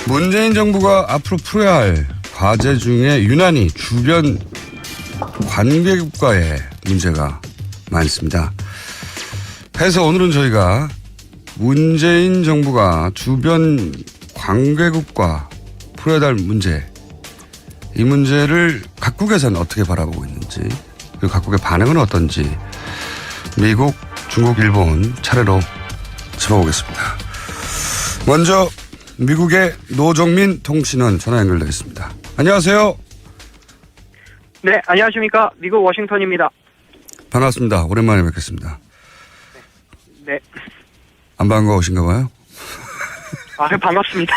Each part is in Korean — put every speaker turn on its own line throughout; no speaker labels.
문재인 정부가 앞으로 풀어야 할 과제 중에 유난히 주변 관계국과의 문제가 많습니다. 해서 오늘은 저희가 문재인 정부가 주변 관계국과 풀어야 할 문제, 이 문제를 각국에서는 어떻게 바라보고 있는지, 그리고 각국의 반응은 어떤지 미국, 중국, 일본 차례로 짚어보겠습니다. 먼저 미국의 노정민 통신원 전화 연결되어 있습니다. 안녕하세요.
네, 안녕하십니까. 미국 워싱턴입니다.
반갑습니다. 오랜만에 뵙겠습니다.
네.
안 반가우신가 봐요?
반갑습니다.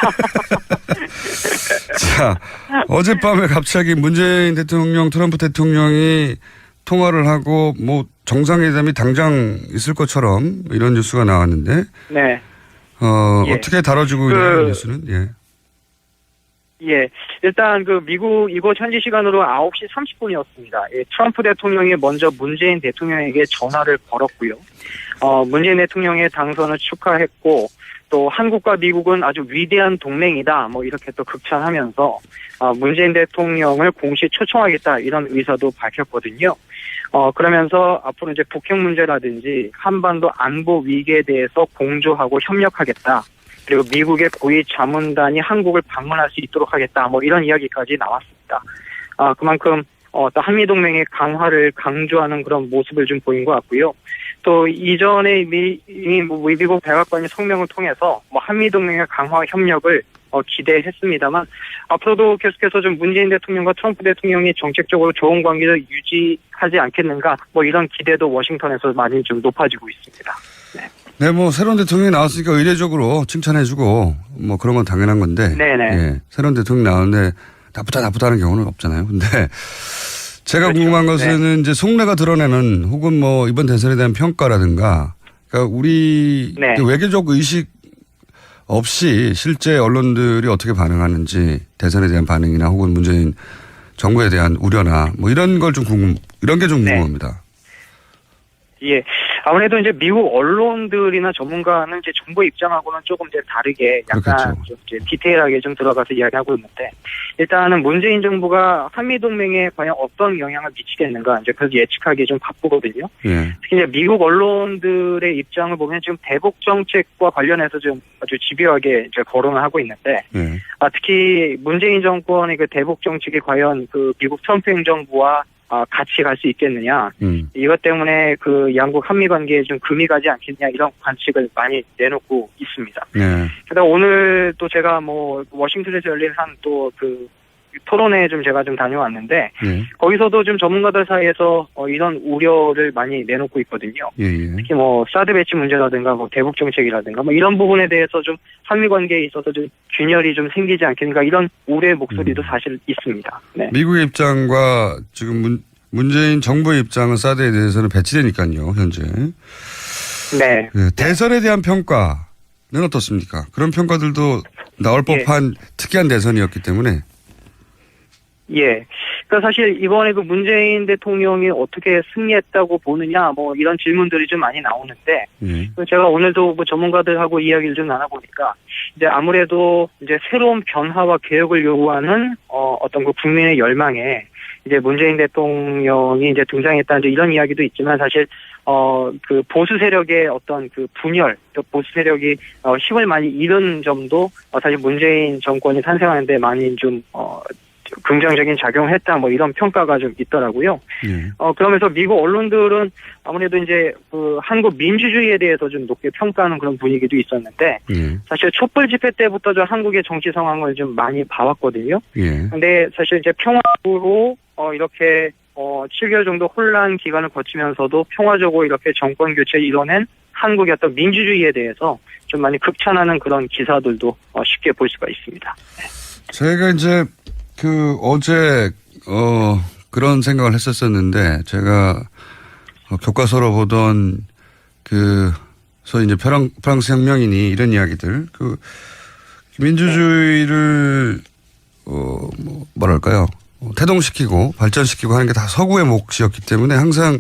자, 어젯밤에 갑자기 문재인 대통령, 트럼프 대통령이 통화를 하고 뭐 정상회담이 당장 있을 것처럼 이런 뉴스가 나왔는데,
네. 예.
어떻게 다뤄지고 있는 뉴스는? 예.
예. 일단 미국 이곳 현지 시간으로 9시 30분이었습니다. 예, 트럼프 대통령이 먼저 문재인 대통령에게 전화를 걸었고요. 문재인 대통령의 당선을 축하했고, 또 한국과 미국은 아주 위대한 동맹이다, 뭐 이렇게 또 극찬하면서 문재인 대통령을 공식 초청하겠다, 이런 의사도 밝혔거든요. 그러면서 앞으로 이제 북핵 문제라든지 한반도 안보 위기에 대해서 공조하고 협력하겠다. 그리고 미국의 고위 자문단이 한국을 방문할 수 있도록 하겠다. 뭐 이런 이야기까지 나왔습니다. 그만큼 또 한미동맹의 강화를 강조하는 그런 모습을 좀 보인 것 같고요. 또 이전에 미국 백악관이 성명을 통해서 뭐 한미동맹의 강화 협력을 기대했습니다만, 앞으로도 계속해서 좀 문재인 대통령과 트럼프 대통령이 정책적으로 좋은 관계를 유지하지 않겠는가, 뭐 이런 기대도 워싱턴에서 많이 좀 높아지고 있습니다.
네, 뭐 새로운 대통령이 나왔으니까 의례적으로 칭찬해주고 뭐 그런 건 당연한 건데,
네네.
예, 새로운 대통령이 나오는데 나쁘다는 경우는 없잖아요. 근데 제가
그렇죠.
궁금한 것은 이제 속내가 드러내는, 혹은 뭐 이번 대선에 대한 평가라든가, 그러니까 우리 외교적 의식 없이 실제 언론들이 어떻게 반응하는지, 대선에 대한 반응이나 혹은 문재인 정부에 대한 우려나 뭐 이런 걸 좀 이런 게 좀 궁금합니다.
예. 아무래도 이제 미국 언론들이나 전문가는 이제 정부의 입장하고는 조금 이제 다르게 약간
그렇겠죠.
좀 이제 디테일하게 좀 들어가서 이야기하고 있는데, 일단은 문재인 정부가 한미동맹에 과연 어떤 영향을 미치겠는가, 이제 그래서 예측하기 좀 바쁘거든요.
예.
특히 이제 미국 언론들의 입장을 보면 지금 대북 정책과 관련해서 좀 아주 집요하게 이제 거론을 하고 있는데,
예.
특히 문재인 정권의 그 대북 정책이 과연 그 미국 트럼프 행정부와 같이 갈 수 있겠느냐. 이것 때문에 그 양국 한미 관계에 좀 금이 가지 않겠냐, 이런 관측을 많이 내놓고 있습니다.
네.
게다가 오늘 또 제가 뭐 워싱턴에서 열린 한 또 그 토론회에 좀 제가 좀 다녀왔는데, 거기서도 좀 전문가들 사이에서 이런 우려를 많이 내놓고 있거든요.
예, 예.
특히 뭐 사드 배치 문제라든가 뭐 대북 정책이라든가 뭐 이런 부분에 대해서 좀 한미 관계에 있어서 좀 균열이 좀 생기지 않겠는가, 이런 우려의 목소리도 사실 있습니다. 네.
미국의 입장과 지금 문재인 정부의 입장은 사드에 대해서는 배치되니까요, 현재.
네.
대선에 대한 평가는 어떻습니까? 그런 평가들도 나올 법한 특이한 대선이었기 때문에.
예. 그러니까 사실 이번에 그 문재인 대통령이 어떻게 승리했다고 보느냐, 뭐 이런 질문들이 좀 많이 나오는데, 제가 오늘도 뭐 전문가들하고 이야기를 좀 나눠보니까, 이제 아무래도 이제 새로운 변화와 개혁을 요구하는 어떤 그 국민의 열망에 이제 문재인 대통령이 이제 등장했다, 이제 이런 이야기도 있지만, 사실 그 보수 세력의 어떤 그 분열, 또 보수 세력이 힘을 많이 잃은 점도 사실 문재인 정권이 탄생하는데 많이 좀 긍정적인 작용을 했다, 뭐 이런 평가가 좀 있더라고요. 그러면서 미국 언론들은 아무래도 이제 그 한국 민주주의에 대해서 좀 높게 평가하는 그런 분위기도 있었는데, 사실 촛불 집회 때부터 좀 한국의 정치 상황을 좀 많이 봐왔거든요. 근데 사실 이제 평화적으로 이렇게 7개월 정도 혼란 기간을 거치면서도 평화적으로 이렇게 정권 교체를 이뤄낸 한국의 어떤 민주주의에 대해서 좀 많이 극찬하는 그런 기사들도 쉽게 볼 수가 있습니다.
제가 이제 어제 그런 생각을 했었었는데, 제가 교과서로 보던 소위 이제 프랑스 혁명인이 이런 이야기들, 민주주의를 뭐랄까요, 태동시키고 발전시키고 하는 게 다 서구의 몫이었기 때문에 항상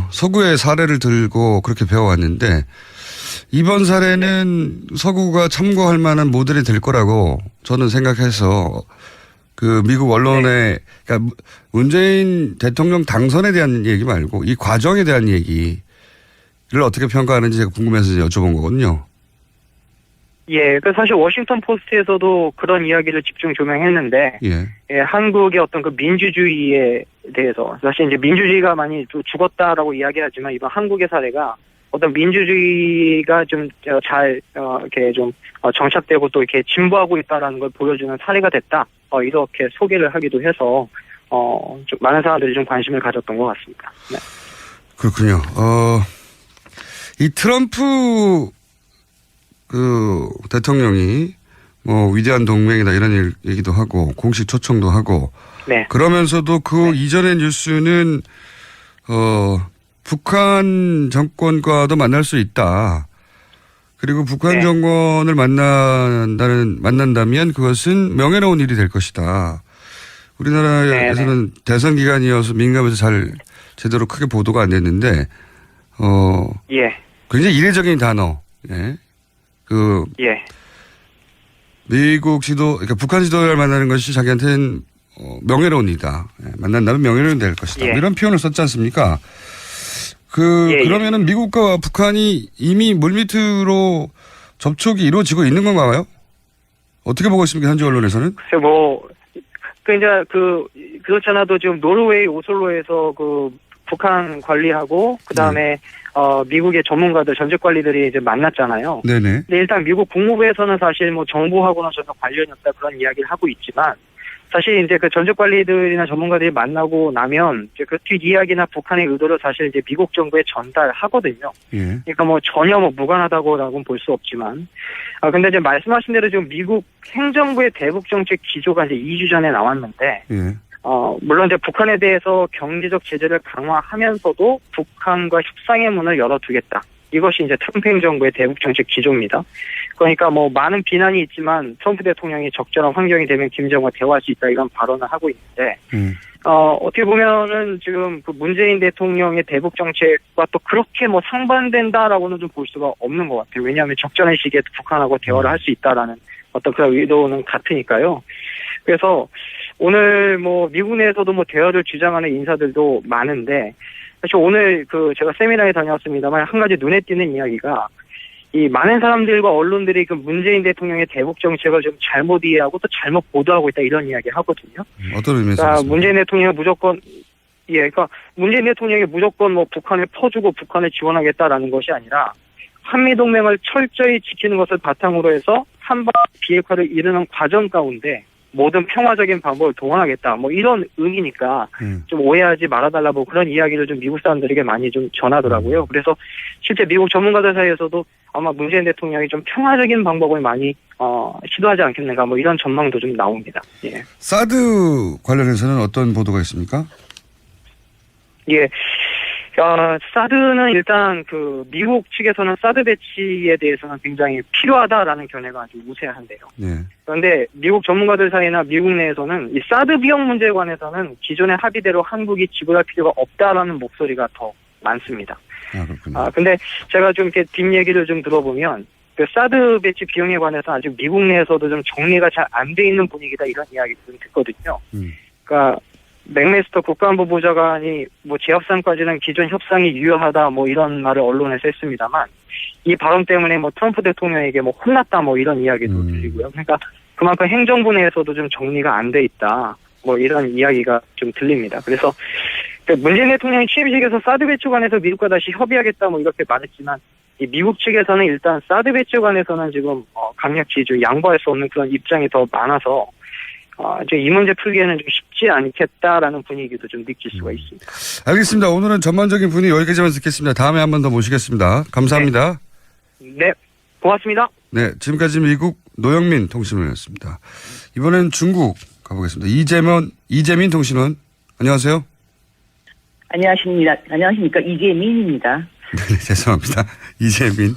서구의 사례를 들고 그렇게 배워왔는데, 이번 사례는 서구가 참고할 만한 모델이 될 거라고 저는 생각해서 그 미국 언론에 그러니까 문재인 대통령 당선에 대한 얘기 말고 이 과정에 대한 얘기를 어떻게 평가하는지 제가 궁금해서 여쭤본 거거든요.
예, 그 사실 워싱턴 포스트에서도 그런 이야기를 집중 조명했는데, 예, 한국의 어떤 그 민주주의에 대해서 사실 이제 민주주의가 많이 좀 죽었다라고 이야기하지만 이번 한국의 사례가 어떤 민주주의가 좀 잘 이렇게 좀 정착되고 또 이렇게 진보하고 있다라는 걸 보여주는 사례가 됐다. 이렇게 소개를 하기도 해서 좀 많은 사람들이 좀 관심을 가졌던 것 같습니다. 네.
그렇군요. 이 트럼프 그 대통령이 뭐 위대한 동맹이다 이런 얘기도 하고 공식 초청도 하고
네.
그러면서도 그 이전의 뉴스는 북한 정권과도 만날 수 있다. 그리고 북한 정권을 만난다면 그것은 명예로운 일이 될 것이다. 우리나라에서는 대선 기간이어서 민감해서 잘 제대로 크게 보도가 안 됐는데 굉장히 이례적인 단어. 미국 그러니까 북한 지도자를 만나는 것이 자기한테는 명예로운 일이다. 만난다면 명예로운 될 것이다. 이런 표현을 썼지 않습니까? 그러면은 미국과 북한이 이미 물밑으로 접촉이 이루어지고 있는 건가요? 어떻게 보고 있습니까? 현지 언론에서는?
그렇잖아도 지금 노르웨이 오슬로에서 북한 관리하고 그다음에 미국의 전문가들 전직 관리들이 이제 만났잖아요.
네네.
근데 일단 미국 국무부에서는 사실 뭐 정부하고는 전혀 관련이 없다 그런 이야기를 하고 있지만 사실 이제 그 전직 관리들이나 전문가들이 만나고 나면 이제 그 뒷이야기나 북한의 의도를 사실 이제 미국 정부에 전달하거든요. 그러니까 뭐 전혀 무관하다고라고는 볼 수 없지만 근데 이제 말씀하신 대로 지금 미국 행정부의 대북 정책 기조가 이제 2주 전에 나왔는데 물론 이제 북한에 대해서 경제적 제재를 강화하면서도 북한과 협상의 문을 열어두겠다. 이것이 이제 트럼프 행정부의 대북 정책 기조입니다. 그러니까 뭐 많은 비난이 있지만 트럼프 대통령이 적절한 환경이 되면 김정은과 대화할 수 있다 이런 발언을 하고 있는데 어떻게 보면은 지금 그 문재인 대통령의 대북 정책과 또 그렇게 뭐 상반된다라고는 좀 볼 수가 없는 것 같아요. 왜냐하면 적절한 시기에 북한하고 대화를 할 수 있다라는 어떤 그런 의도는 같으니까요. 그래서 오늘 뭐 미국 내에서도 뭐 대화를 주장하는 인사들도 많은데 사실 오늘 제가 세미나에 다녀왔습니다만 한 가지 눈에 띄는 이야기가 이 많은 사람들과 언론들이 그 문재인 대통령의 대북 정책을 좀 잘못 이해하고 또 잘못 보도하고 있다 이런 이야기 하거든요.
어떤 의미에서?
그러니까 문재인 대통령이 문재인 대통령이 무조건 뭐 북한을 퍼주고 북한을 지원하겠다라는 것이 아니라 한미 동맹을 철저히 지키는 것을 바탕으로 해서 한반 비핵화를 이루는 과정 가운데 모든 평화적인 방법을 동원하겠다. 뭐 이런 의미니까 좀 오해하지 말아달라고 그런 이야기를 좀 미국 사람들에게 많이 좀 전하더라고요. 그래서 실제 미국 전문가들 사이에서도 아마 문재인 대통령이 좀 평화적인 방법을 많이 시도하지 않겠는가 뭐 이런 전망도 좀 나옵니다. 예.
사드 관련해서는 어떤 보도가 있습니까?
예. 사드는 일단 미국 측에서는 사드 배치에 대해서는 굉장히 필요하다라는 견해가 아주 우세한데요. 그런데 미국 전문가들 사이나 미국 내에서는 이 사드 비용 문제에 관해서는 기존의 합의대로 한국이 지불할 필요가 없다라는 목소리가 더 많습니다. 근데 제가 좀 이렇게 뒷얘기를 좀 들어보면 그 사드 배치 비용에 관해서 아직 미국 내에서도 좀 정리가 잘 안 돼 있는 분위기다 이런 이야기를 좀 듣거든요. 그러니까 맥메스터 국가안보보좌관이 뭐 재협상까지는 기존 협상이 유효하다 뭐 이런 말을 언론에서 했습니다만 이 발언 때문에 뭐 트럼프 대통령에게 뭐 혼났다 뭐 이런 이야기도 들리고요. 그러니까 그만큼 행정부 내에서도 좀 정리가 안 돼 있다 뭐 이런 이야기가 좀 들립니다. 그래서 문재인 대통령이 취임식에서 사드 배치 관해서 미국과 다시 협의하겠다 뭐 이렇게 말했지만 이 미국 측에서는 일단 사드 배치 관해서는 지금 강력히 좀 양보할 수 없는 그런 입장이 더 많아서 이 문제 풀기에는 좀 쉽지 않겠다라는 분위기도 좀 느낄 수가 있습니다.
알겠습니다. 오늘은 전반적인 분위기 여기까지만 듣겠습니다. 다음에 한 번 더 모시겠습니다. 감사합니다.
네, 고맙습니다.
네, 지금까지 미국 노영민 통신원이었습니다. 이번엔 중국 가보겠습니다. 이재민 통신원, 안녕하세요.
안녕하십니까. 이재민입니다.
네, 죄송합니다. 이재민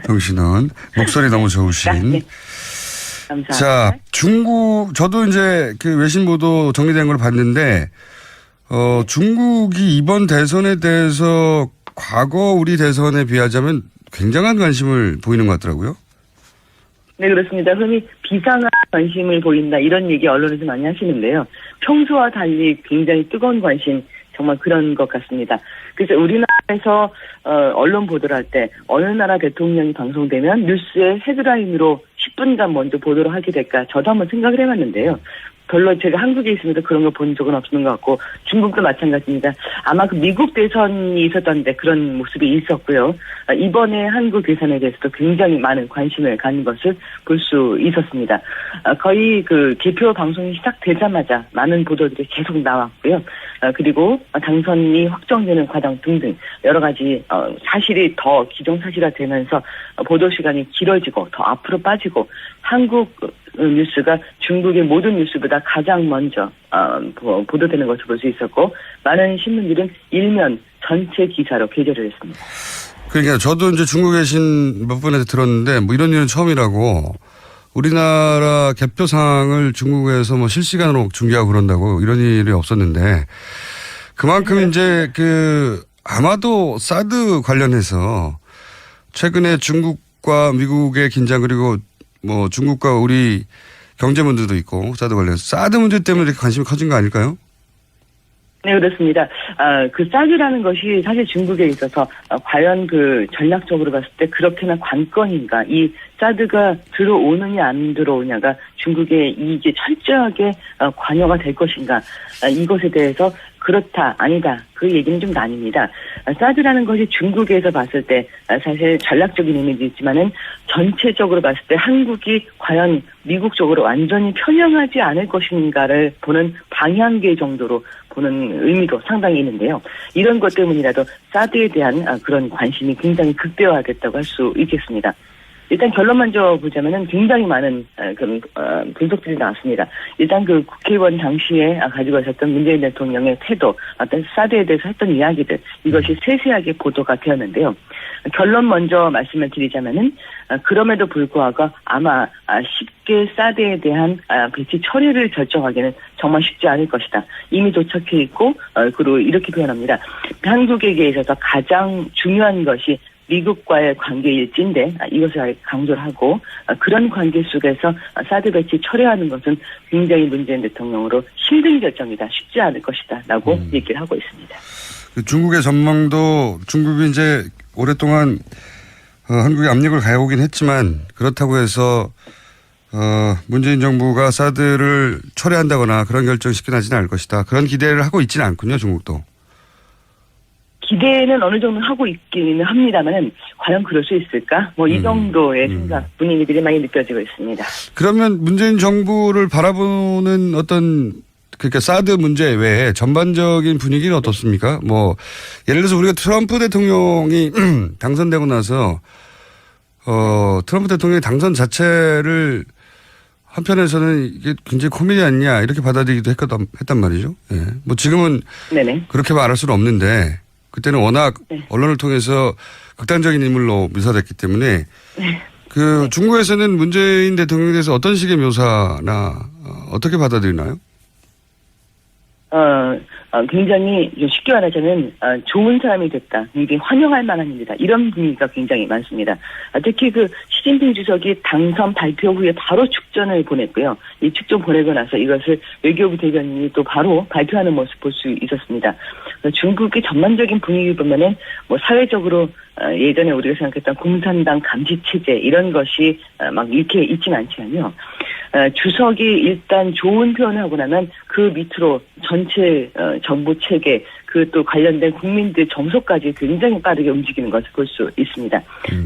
통신원. 목소리 너무 좋으신.
네. 감사합니다.
자, 중국, 저도 이제 그 외신 보도 정리된 걸 봤는데, 중국이 이번 대선에 대해서 과거 우리 대선에 비하자면 굉장한 관심을 보이는 것 같더라고요.
네, 그렇습니다. 흔히 비상한 관심을 보인다 이런 얘기 언론에서 많이 하시는데요. 평소와 달리 굉장히 뜨거운 관심 정말 그런 것 같습니다. 그래서 우리나라에서 언론 보도를 할 때 어느 나라 대통령이 방송되면 뉴스의 헤드라인으로 10분간 먼저 보도를 하게 될까 저도 한번 생각을 해봤는데요. 별로 제가 한국에 있으면서 그런 걸 본 적은 없는 것 같고 중국도 마찬가지입니다. 아마 그 미국 대선이 있었던데 그런 모습이 있었고요. 이번에 한국 대선에 대해서도 굉장히 많은 관심을 갖는 것을 볼 수 있었습니다. 거의 그 개표 방송이 시작되자마자 많은 보도들이 계속 나왔고요. 그리고 당선이 확정되는 과정 등등 여러 가지 사실이 더 기정사실화되면서 보도 시간이 길어지고 더 앞으로 빠지고 한국 뉴스가 중국의 모든 뉴스보다 가장 먼저 보도되는 것을 볼 수 있었고 많은 신문들은 일면 전체 기사로 게재를 했습니다.
그러니까 저도 이제 중국에 계신 몇 분한테 들었는데 뭐 이런 일은 처음이라고 우리나라 개표상을 중국에서 뭐 실시간으로 중계하고 그런다고 이런 일이 없었는데 그만큼 이제 아마도 사드 관련해서 최근에 중국과 미국의 긴장 그리고 뭐 중국과 우리 경제 문제도 있고 사드 관련해서 사드 문제 때문에 이렇게 관심이 커진 거 아닐까요?
네, 그렇습니다. 그 사드라는 것이 사실 중국에 있어서 과연 그 전략적으로 봤을 때 그렇게나 관건인가, 이 사드가 들어오느냐 안 들어오냐가 중국의 이익에 철저하게 관여가 될 것인가, 이것에 대해서 그렇다 아니다 그 얘기는 좀 나뉩니다. 사드라는 것이 중국에서 봤을 때 사실 전략적인 의미도 있지만은 전체적으로 봤을 때 한국이 과연 미국 쪽으로 완전히 편향하지 않을 것인가를 보는 방향계 정도로 보는 의미도 상당히 있는데요. 이런 것 때문이라도 사드에 대한 그런 관심이 굉장히 극대화됐다고 할 수 있겠습니다. 일단 결론 먼저 보자면은 굉장히 많은 그런 분석들이 나왔습니다. 일단 그 국회의원 당시에 가지고 있었던 문재인 대통령의 태도, 어떤 사드에 대해서 했던 이야기들, 이것이 세세하게 보도가 되었는데요. 결론 먼저 말씀을 드리자면은 그럼에도 불구하고 아마 쉽게 사드에 대한 배치 처리를 결정하기는 정말 쉽지 않을 것이다. 이미 도착해 있고 그리고 이렇게 표현합니다. 한국에게 있어서 가장 중요한 것이 미국과의 관계일진데 이것을 강조를 하고 그런 관계 속에서 사드 배치 철회하는 것은 굉장히 문재인 대통령으로 힘든 결정이다. 쉽지 않을 것이다. 라고 얘기를 하고 있습니다.
중국의 전망도 중국이 이제 오랫동안 한국에 압력을 가해오긴 했지만 그렇다고 해서 문재인 정부가 사드를 철회한다거나 그런 결정 쉽게 나지는 않을 것이다. 그런 기대를 하고 있지는 않군요. 중국도.
기대는 어느 정도 하고 있기는 합니다만 과연 그럴 수 있을까? 뭐 이 정도의 생각 분위기들이 많이 느껴지고 있습니다.
그러면 문재인 정부를 바라보는 어떤 그러니까 사드 문제 외에 전반적인 분위기는 어떻습니까? 뭐 예를 들어서 우리가 트럼프 대통령이 당선되고 나서 트럼프 대통령의 당선 자체를 한편에서는 이게 굉장히 코미디 아니냐 이렇게 받아들이기도 했단 말이죠. 예. 뭐 지금은 네네. 그렇게 말할 수는 없는데 그때는 워낙 언론을 통해서 극단적인 인물로 묘사됐기 때문에 중국에서는 문재인 대통령에 대해서 어떤 식의 묘사나 어떻게 받아들이나요?
굉장히 쉽게 말하자면 좋은 사람이 됐다. 굉장히 환영할 만한 일이다. 이런 분위기가 굉장히 많습니다. 특히 그 시진핑 주석이 당선 발표 후에 바로 축전을 보냈고요. 이 축전 보내고 나서 이것을 외교부 대변인이 또 바로 발표하는 모습 볼 수 있었습니다. 중국의 전반적인 분위기 보면은 뭐 사회적으로 예전에 우리가 생각했던 공산당 감시 체제 이런 것이 막 이렇게 있지는 않지만요. 주석이 일단 좋은 표현을 하고 나면 그 밑으로 전체 정부 체계 그 또 관련된 국민들 정서까지 굉장히 빠르게 움직이는 것을 볼 수 있습니다.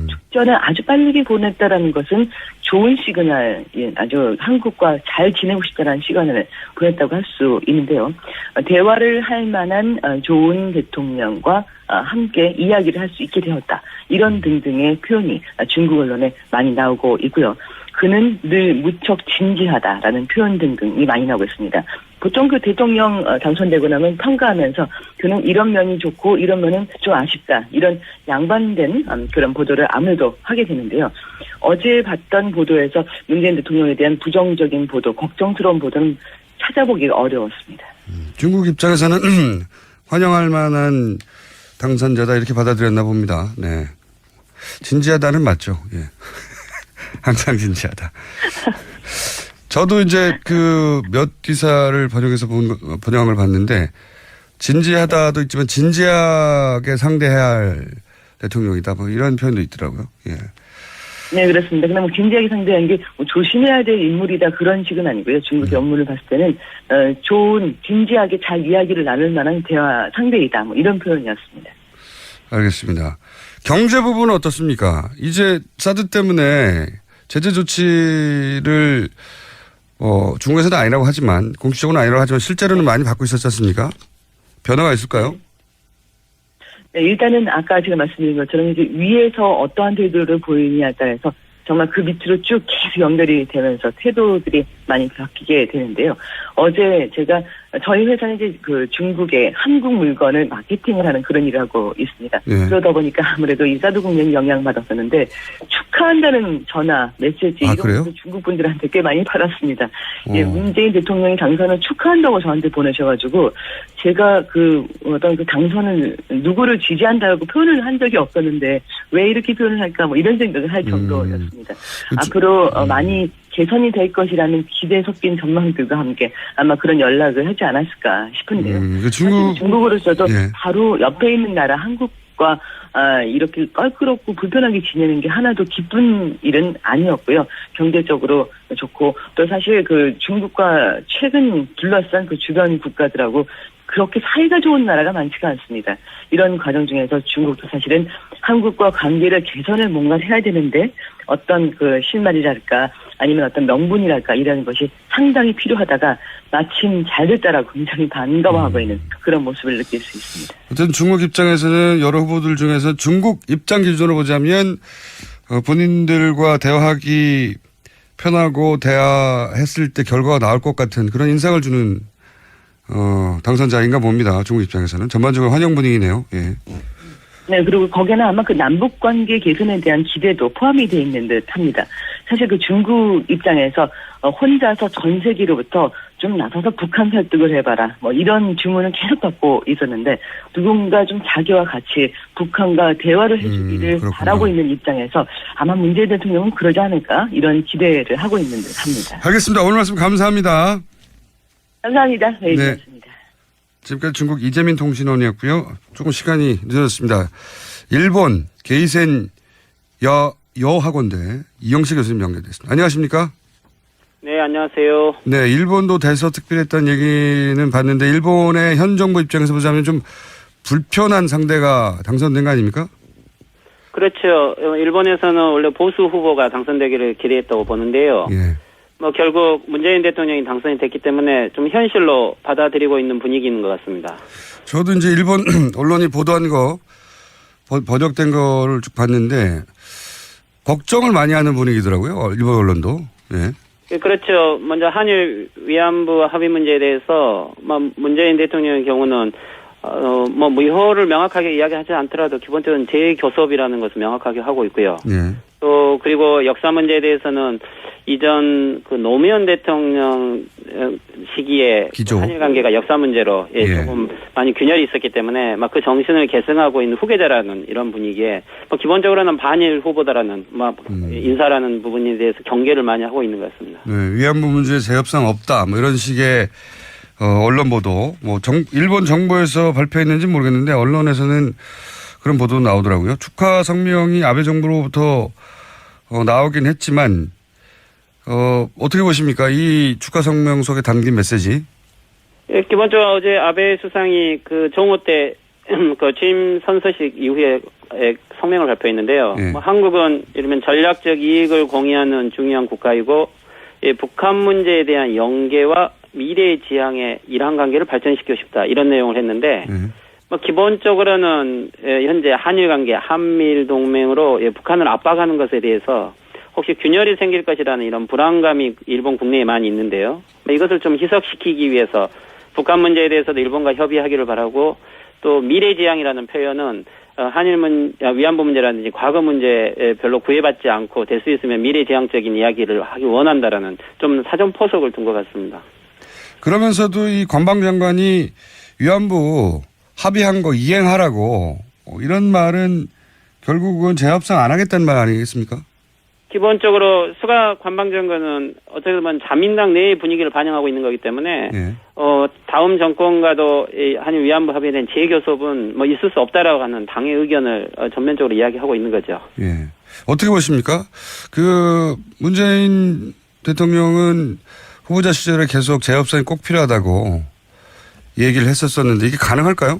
축전을 아주 빠르게 보냈다라는 것은 좋은 시그널, 아주 한국과 잘 지내고 싶다는 시그널을 보냈다고 할 수 있는데요. 대화를 할 만한 좋은 대통령과 함께 이야기를 할 수 있게 되었다. 이런 등등의 표현이 중국 언론에 많이 나오고 있고요. 그는 늘 무척 진지하다라는 표현 등등이 많이 나오고 있습니다. 보통 그 대통령 당선되고 나면 평가하면서 그는 이런 면이 좋고 이런 면은 좀 아쉽다. 이런 양반된 그런 보도를 아무래도 하게 되는데요. 어제 봤던 보도에서 문재인 대통령에 대한 부정적인 보도, 걱정스러운 보도는 찾아보기가 어려웠습니다.
중국 입장에서는 환영할 만한 당선자다 이렇게 받아들였나 봅니다. 네. 진지하다는 맞죠. 예. 항상 진지하다. 저도 이제 그 몇 기사를 번역해서 번역한 걸 봤는데 진지하다도 있지만 진지하게 상대해야 할 대통령이다. 뭐 이런 표현도 있더라고요. 예.
네, 그렇습니다. 근데 뭐 진지하게 상대하는 게 뭐 조심해야 될 인물이다 그런 식은 아니고요. 중국의 업무를 봤을 때는 좋은 진지하게 잘 이야기를 나눌 만한 대화 상대이다. 뭐 이런 표현이었습니다.
알겠습니다. 경제 부분은 어떻습니까? 이제 사드 때문에 제재 조치를 중국에서는 아니라고 하지만 공식적으로는 아니라고 하지만 실제로는 많이 받고 있었지 않습니까? 변화가 있을까요?
네, 일단은 아까 제가 말씀드린 것처럼 이제 위에서 어떠한 태도를 보이느냐에 따라서 정말 그 밑으로 쭉 계속 연결이 되면서 태도들이 많이 바뀌게 되는데요. 어제 제가 저희 회사는 이제 그 중국의 한국 물건을 마케팅을 하는 그런 일을 하고 있습니다.
네.
그러다 보니까 아무래도 이 사드 국면이 영향받았었는데 축하한다는 전화, 메시지 이런 것도 중국 분들한테 꽤 많이 받았습니다. 예, 문재인 대통령이 당선을 축하한다고 저한테 보내셔가지고 제가 그 어떤 그 당선을 누구를 지지한다고 표현을 한 적이 없었는데 왜 이렇게 표현을 할까 뭐 이런 생각을 할 정도였습니다. 앞으로 많이 개선이 될 것이라는 기대 섞인 전망들과 함께 아마 그런 연락을 하지 않았을까 싶은데요. 중국으로서도
예.
바로 옆에 있는 나라 한국과 이렇게 껄끄럽고 불편하게 지내는 게 하나도 기쁜 일은 아니었고요. 경제적으로 좋고 또 사실 그 중국과 최근 둘러싼 그 주변 국가들하고 그렇게 사이가 좋은 나라가 많지가 않습니다. 이런 과정 중에서 중국도 사실은 한국과 관계를 개선을 뭔가 해야 되는데 어떤 그 실마리랄까 아니면 어떤 명분이랄까 이런 것이 상당히 필요하다가 마침 잘 됐다라고 굉장히 반가워하고 있는 그런 모습을 느낄 수 있습니다.
어쨌든 중국 입장에서는 여러 후보들 중에서 중국 입장 기준으로 보자면 본인들과 대화하기 편하고 대화했을 때 결과가 나올 것 같은 그런 인상을 주는 당선자인가 봅니다. 중국 입장에서는 전반적으로 환영 분위기네요. 예.
네, 그리고 거기에는 아마 그 남북 관계 개선에 대한 기대도 포함이 되어 있는 듯 합니다. 사실 그 중국 입장에서 혼자서 전 세계로부터 좀 나서서 북한 설득을 해봐라. 뭐 이런 주문을 계속 받고 있었는데 누군가 좀 자기와 같이 북한과 대화를 해주기를 바라고 있는 입장에서 아마 문재인 대통령은 그러지 않을까 이런 기대를 하고 있는 듯 합니다.
알겠습니다. 오늘 말씀 감사합니다.
감사합니다. 네,
네.
고맙습니다.
지금까지 중국 이재민 통신원이었고요. 조금 시간이 늦어졌습니다. 일본 게이센 여학원대 이영식 교수님 연결됐습니다. 안녕하십니까?
네, 안녕하세요.
네, 일본도 대서특필했다는 얘기는 봤는데 일본의 현 정부 입장에서 보자면 좀 불편한 상대가 당선된 거 아닙니까?
그렇죠. 일본에서는 원래 보수 후보가 당선되기를 기대했다고 보는데요.
예.
뭐 결국 문재인 대통령이 당선이 됐기 때문에 좀 현실로 받아들이고 있는 분위기인 것 같습니다.
저도 이제 일본 언론이 보도한 거 번역된 거를 쭉 봤는데 걱정을 많이 하는 분위기더라고요. 일본 언론도. 예.
그렇죠. 먼저 한일 위안부 합의 문제에 대해서 문재인 대통령의 경우는 뭐 무효를 명확하게 이야기하지 않더라도 기본적으로 재교섭이라는 것을 명확하게 하고 있고요.
예.
또 그리고 역사 문제에 대해서는 이전 그 노무현 대통령 시기에
기조.
한일 관계가 역사 문제로 조금 많이 균열이 있었기 때문에 막 그 정신을 계승하고 있는 후계자라는 이런 분위기에 기본적으로는 반일 후보다라는 인사라는 부분에 대해서 경계를 많이 하고 있는 것 같습니다.
네, 위안부 문제에 재협상 없다. 뭐 이런 식의 언론 보도. 뭐 일본 정부에서 발표했는지 모르겠는데 언론에서는 그런 보도 나오더라고요. 축하 성명이 아베 정부로부터 나오긴 했지만 어떻게 보십니까? 이 축하 성명 속에 담긴 메시지.
예, 기본적으로 어제 아베 수상이 그 정오 때 그 취임 선서식 이후에 성명을 발표했는데요.
예.
한국은 이러면 전략적 이익을 공유하는 중요한 국가이고 북한 문제에 대한 연계와 미래 지향의 일한 관계를 발전시키고 싶다 이런 내용을 했는데 기본적으로는 현재 한일 관계, 한미일 동맹으로 북한을 압박하는 것에 대해서 혹시 균열이 생길 것이라는 이런 불안감이 일본 국내에 많이 있는데요. 이것을 좀 희석시키기 위해서 북한 문제에 대해서도 일본과 협의하기를 바라고 또 미래지향이라는 표현은 위안부 문제라든지 과거 문제에 별로 구애받지 않고 될 수 있으면 미래지향적인 이야기를 하기 원한다라는 좀 사전 포석을 둔 것 같습니다.
그러면서도 이 관방장관이 위안부 합의한 거 이행하라고 이런 말은 결국은 재협상 안 하겠다는 말 아니겠습니까?
기본적으로 수가 관방정권은 어떻게 보면 자민당 내의 분위기를 반영하고 있는 거기 때문에
예.
다음 정권과도 이 한일 위안부 합의에 대한 재교섭은 뭐 있을 수 없다라고 하는 당의 의견을 전면적으로 이야기하고 있는 거죠.
예. 어떻게 보십니까? 그 문재인 대통령은 후보자 시절에 계속 재협상이 꼭 필요하다고 얘기를 했었었는데 이게 가능할까요?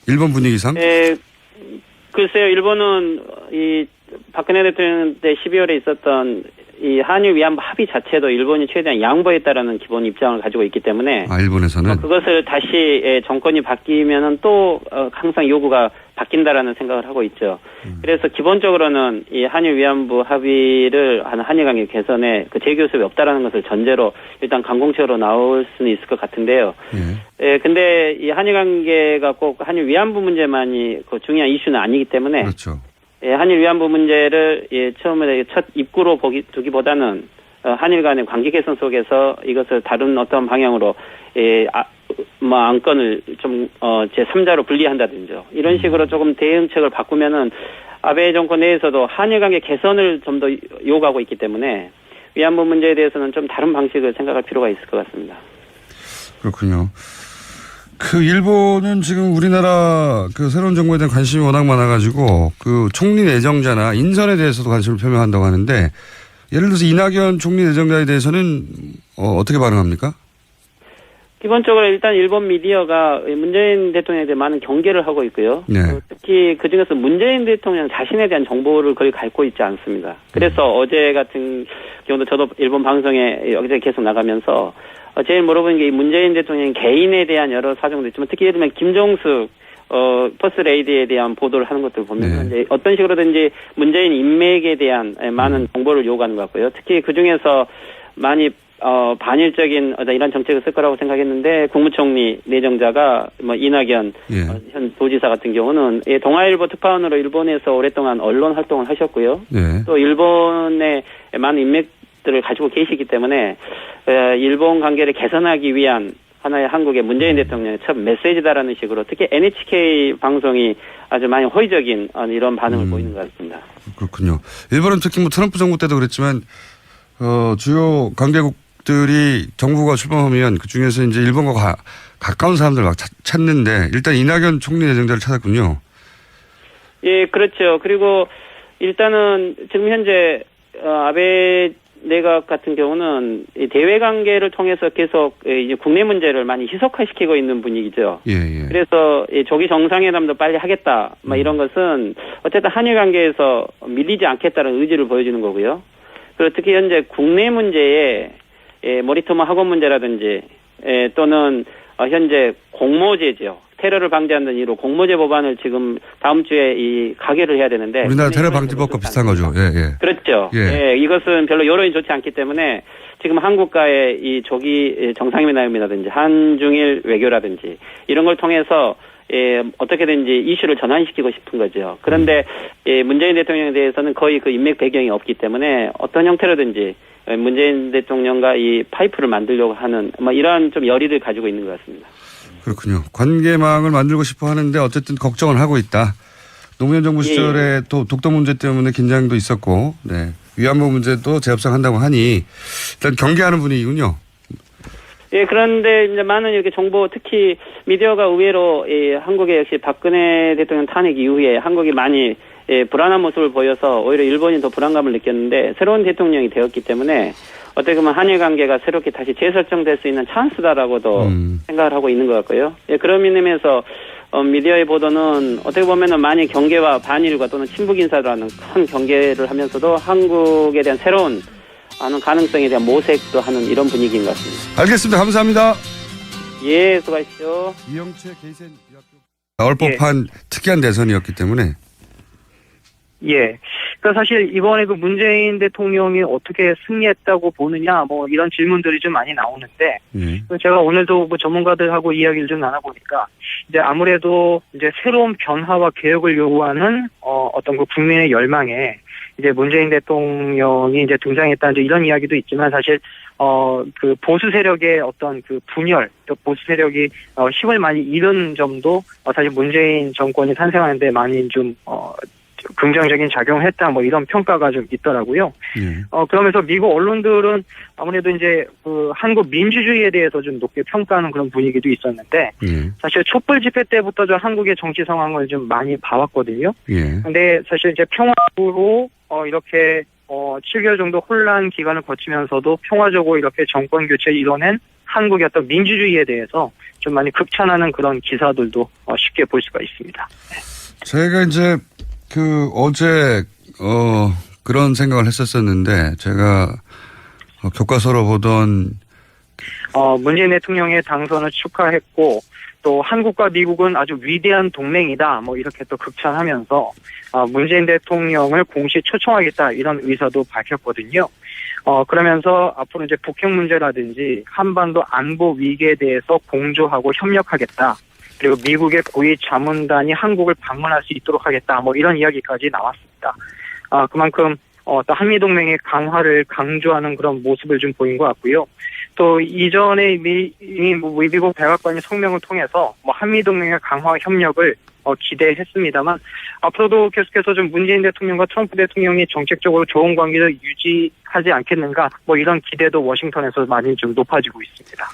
일본 분위기상?
글쎄요, 일본은 이 박근혜 대통령 때 12월에 있었던 이 한일 위안부 합의 자체도 일본이 최대한 양보했다라는 기본 입장을 가지고 있기 때문에
일본에서는
그것을 다시 정권이 바뀌면은 또 항상 요구가 바뀐다라는 생각을 하고 있죠. 그래서 기본적으로는 이 한일 위안부 합의를 한일 관계 개선에 그 재교섭이 없다라는 것을 전제로 일단 강공처로 나올 수는 있을 것 같은데요. 근데 이 한일 관계가 꼭 한일 위안부 문제만이 그 중요한 이슈는 아니기 때문에
그렇죠.
한일 위안부 문제를 처음에 첫 입구로 두기보다는 한일 간의 관계 개선 속에서 이것을 다른 어떤 방향으로 안건을 좀 제3자로 분리한다든지 이런 식으로 조금 대응책을 바꾸면은 아베 정권 내에서도 한일 관계 개선을 좀 더 요구하고 있기 때문에 위안부 문제에 대해서는 좀 다른 방식을 생각할 필요가 있을 것 같습니다.
그렇군요. 그 일본은 지금 우리나라 그 새로운 정부에 대한 관심이 워낙 많아가지고 그 총리 내정자나 인선에 대해서도 관심을 표명한다고 하는데 예를 들어서 이낙연 총리 내정자에 대해서는 어떻게 반응합니까?
기본적으로 일단 일본 미디어가 문재인 대통령에 대해 많은 경계를 하고 있고요.
네.
특히 그중에서 문재인 대통령 자신에 대한 정보를 거의 갖고 있지 않습니다. 그래서 어제 같은 경우도 저도 일본 방송에 여기저기 계속 나가면서 제일 물어보는 게 문재인 대통령 개인에 대한 여러 사정도 있지만 특히 예를 들면 김종숙 퍼스트레이디에 대한 보도를 하는 것들 보면 이제 어떤 식으로든지 문재인 인맥에 대한 많은 정보를 요구하는 것 같고요. 특히 그중에서 많이 반일적인 이런 정책을 쓸 거라고 생각했는데 국무총리 내정자가 뭐 이낙연 현 도지사 같은 경우는 동아일보 특파원으로 일본에서 오랫동안 언론 활동을 하셨고요. 또 일본의 많은 인맥들을 가지고 계시기 때문에 일본 관계를 개선하기 위한 하나의 한국의 문재인 대통령의 첫 메시지다라는 식으로 특히 NHK 방송이 아주 많이 호의적인 이런 반응을 보이는 것 같습니다.
그렇군요. 일본은 특히 뭐 트럼프 정부 때도 그랬지만 주요 관계국들이 정부가 출범하면 그 중에서 이제 일본과 가까운 사람들 막 찾는데 일단 이낙연 총리 내정자를 찾았군요.
예, 그렇죠. 그리고 일단은 지금 현재 아베 내각 같은 경우는 이 대외 관계를 통해서 계속 이제 국내 문제를 많이 희석화시키고 있는 분위기죠. 그래서 이 조기 정상회담도 빨리 하겠다. 막 이런 것은 어쨌든 한일 관계에서 밀리지 않겠다는 의지를 보여주는 거고요. 그리고 특히 현재 국내 문제에 모리토모 학원 문제라든지 또는 현재 공모제죠. 테러를 방지하는 이유로 공모제 법안을 지금 다음 주에 이 가결을 해야 되는데
우리나라 테러 방지법과 비슷한 거죠.
그렇죠. 이것은 별로 여론이 좋지 않기 때문에 지금 한국과의 이 조기 정상회담이라든지 한중일 외교라든지 이런 걸 통해서 어떻게든지 이슈를 전환시키고 싶은 거죠. 그런데 문재인 대통령에 대해서는 거의 그 인맥 배경이 없기 때문에 어떤 형태로든지 문재인 대통령과 이 파이프를 만들려고 하는 이러한 좀 열의를 가지고 있는 것 같습니다.
그렇군요. 관계망을 만들고 싶어 하는데 어쨌든 걱정을 하고 있다. 노무현 정부 시절에 또 독도 문제 때문에 긴장도 있었고, 위안부 문제도 재협상한다고 하니 일단 경계하는 분위기군요.
그런데 이제 많은 이렇게 정보, 특히 미디어가 의외로 한국의 역시 박근혜 대통령 탄핵 이후에 한국이 많이 불안한 모습을 보여서 오히려 일본이 더 불안감을 느꼈는데 새로운 대통령이 되었기 때문에 어떻게 보면 한일 관계가 새롭게 다시 재설정될 수 있는 찬스다라고도 생각을 하고 있는 것 같고요. 그런 의미에서 미디어의 보도는 어떻게 보면은 많이 경계와 반일과 또는 친북 인사라는 큰 경계를 하면서도 한국에 대한 새로운 가능성에 대한 모색도 하는 이런 분위기인 것 같습니다.
알겠습니다. 감사합니다.
예, 수고하십시오.
이영채 게이센 나올 법한 특이한 대선이었기 때문에.
그러니까 사실 이번에 그 문재인 대통령이 어떻게 승리했다고 보느냐, 이런 질문들이 좀 많이 나오는데, 제가 오늘도 전문가들하고 이야기를 좀 나눠보니까, 이제 아무래도 이제 새로운 변화와 개혁을 요구하는, 어떤 그 국민의 열망에, 이제 문재인 대통령이 이제 등장했다는 이런 이야기도 있지만 사실, 그 보수 세력의 어떤 그 분열, 또 보수 세력이, 힘을 많이 잃은 점도 사실 문재인 정권이 탄생하는데 많이 좀, 긍정적인 작용을 했다 뭐 이런 평가가 좀 있더라고요. 그러면서 미국 언론들은 아무래도 이제 그 한국 민주주의에 대해서 좀 높게 평가하는 그런 분위기도 있었는데 사실 촛불 집회 때부터 좀 한국의 정치 상황을 좀 많이 봐왔거든요. 근데 사실 이제 평화로 이렇게 7개월 정도 혼란 기간을 거치면서도 평화적으로 이렇게 정권 교체를 이뤄낸 한국의 어떤 민주주의에 대해서 좀 많이 극찬하는 그런 기사들도 쉽게 볼 수가 있습니다.
제가 이제 어제 그런 생각을 했었었는데 제가 교과서로 보던
문재인 대통령의 당선을 축하했고 또 한국과 미국은 아주 위대한 동맹이다 뭐 이렇게 또 극찬하면서 문재인 대통령을 공식 초청하겠다 이런 의사도 밝혔거든요. 그러면서 앞으로 이제 북핵 문제라든지 한반도 안보 위기에 대해서 공조하고 협력하겠다. 그리고 미국의 고위 자문단이 한국을 방문할 수 있도록 하겠다. 뭐 이런 이야기까지 나왔습니다. 그만큼 또 한미동맹의 강화를 강조하는 그런 모습을 좀 보인 것 같고요. 또 이전에 미국 백악관이 성명을 통해서 뭐 한미동맹의 강화 협력을 기대했습니다만 앞으로도 계속해서 좀 문재인 대통령과 트럼프 대통령이 정책적으로 좋은 관계를 유지하지 않겠는가 뭐 이런 기대도 워싱턴에서 많이 좀 높아지고 있습니다.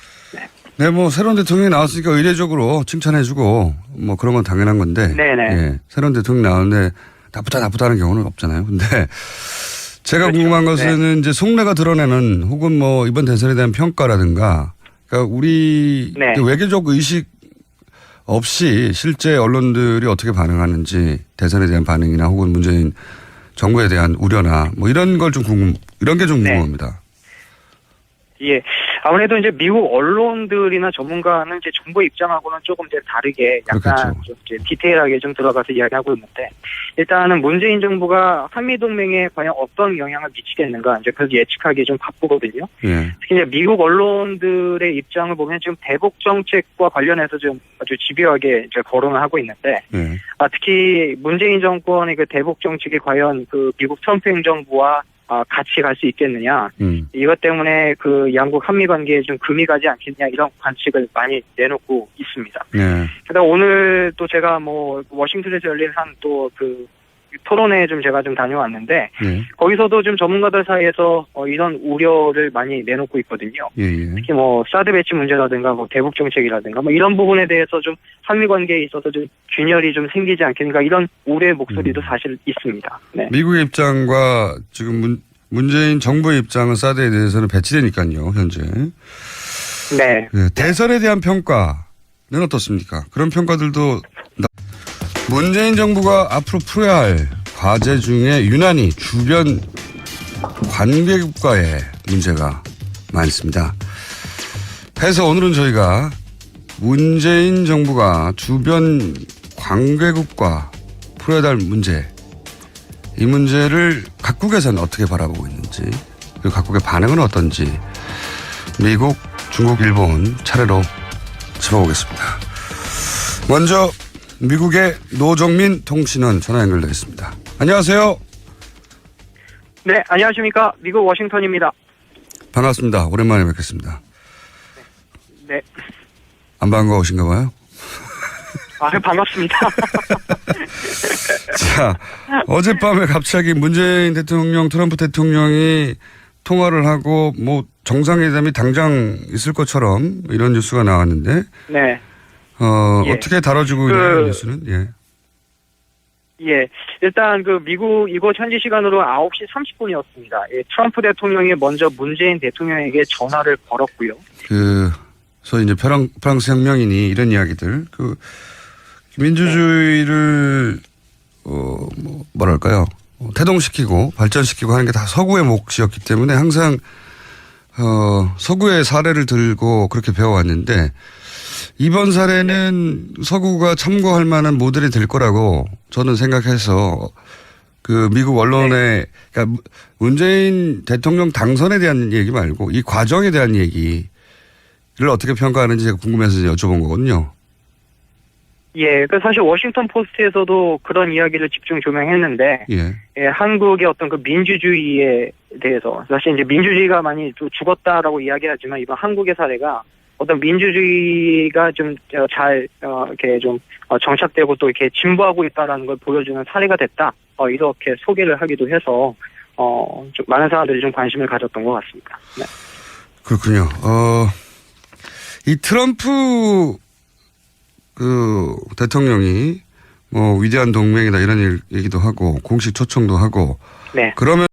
네, 뭐 새로운 대통령이 나왔으니까 의례적으로 칭찬해주고 뭐 그런 건 당연한 건데.
네네.
예, 새로운 대통령이 나오는데 나쁘다는 경우는 없잖아요. 근데 제가
그렇죠.
궁금한 것은 이제 속내가 드러내는 혹은 뭐 이번 대선에 대한 평가라든가 그러니까 우리 외교적 의식 없이 실제 언론들이 어떻게 반응하는지 대선에 대한 반응이나 혹은 문재인 정부에 대한 우려나 뭐 이런 게 좀 궁금합니다.
예. 아무래도 이제 미국 언론들이나 전문가는 이제 정부 입장하고는 조금 이제 다르게 약간 좀 이제 디테일하게 좀 들어가서 이야기하고 있는데 일단은 문재인 정부가 한미동맹에 과연 어떤 영향을 미치겠는가 이제 그래서 예측하기 좀 바쁘거든요. 특히 이제 미국 언론들의 입장을 보면 지금 대북 정책과 관련해서 좀 아주 집요하게 이제 거론을 하고 있는데 특히 문재인 정권의 그 대북 정책이 과연 그 미국 트럼프 행정부와 같이 갈 수 있겠느냐. 이것 때문에 그 양국 한미 관계에 좀 금이 가지 않겠냐 이런 관측을 많이 내놓고 있습니다. 그러다 오늘 또 제가 뭐 워싱턴에서 열린 한 또 그 토론회 좀 제가 좀 다녀왔는데 거기서도 좀 전문가들 사이에서 이런 우려를 많이 내놓고 있거든요. 특히 뭐 사드 배치 문제라든가 뭐 대북 정책이라든가 뭐 이런 부분에 대해서 좀 한미 관계에 있어서 좀 균열이 좀 생기지 않겠는가 이런 우려의 목소리도 사실 있습니다. 네.
미국의 입장과 지금 문재인 정부의 입장은 사드에 대해서는 배치되니까요, 현재.
네.
대선에 대한 평가는 어떻습니까? 그런 평가들도 문재인 정부가 앞으로 풀어야 할 과제 중에 유난히 주변 관계국가의 문제가 많습니다. 해서 오늘은 저희가 문재인 정부가 주변 관계국과 풀어야 할 문제, 이 문제를 각국에서는 어떻게 바라보고 있는지, 그리고 각국의 반응은 어떤지 미국, 중국, 일본 차례로 짚어보겠습니다. 먼저 미국의 노정민 통신원 전화 연결되어 있습니다. 안녕하세요.
네, 안녕하십니까. 미국 워싱턴입니다.
반갑습니다. 오랜만에 뵙겠습니다.
네.
안 반가우신가 봐요?
반갑습니다.
자, 어젯밤에 갑자기 문재인 대통령, 트럼프 대통령이 통화를 하고 뭐 정상회담이 당장 있을 것처럼 이런 뉴스가 나왔는데. 네. 어떻게 다뤄지고 있는 뉴스는? 예,
일단 그 미국 이곳 현지 시간으로 9시 30분이었습니다. 트럼프 대통령이 먼저 문재인 대통령에게 전화를 걸었고요.
소위 이제 프랑스 혁명이니 이런 이야기들, 민주주의를 뭐랄까요, 태동시키고 발전시키고 하는 게 다 서구의 몫이었기 때문에 항상 서구의 사례를 들고 그렇게 배워왔는데. 이번 사례는 서구가 참고할 만한 모델이 될 거라고 저는 생각해서 미국 언론에 그러니까 문재인 대통령 당선에 대한 얘기 말고 이 과정에 대한 얘기를 어떻게 평가하는지 제가 궁금해서 여쭤본 거거든요.
예, 사실 워싱턴 포스트에서도 그런 이야기를 집중 조명했는데, 한국의 어떤 그 민주주의에 대해서 사실 이제 민주주의가 많이 좀 죽었다라고 이야기하지만 이번 한국의 사례가 어떤 민주주의가 좀 잘 이렇게 좀 정착되고 또 이렇게 진보하고 있다라는 걸 보여주는 사례가 됐다. 이렇게 소개를 하기도 해서 좀 많은 사람들이 좀 관심을 가졌던 것 같습니다. 네.
그렇군요. 이 트럼프 대통령이 뭐 위대한 동맹이다 이런 얘기도 하고 공식 초청도 하고.
네.
그러면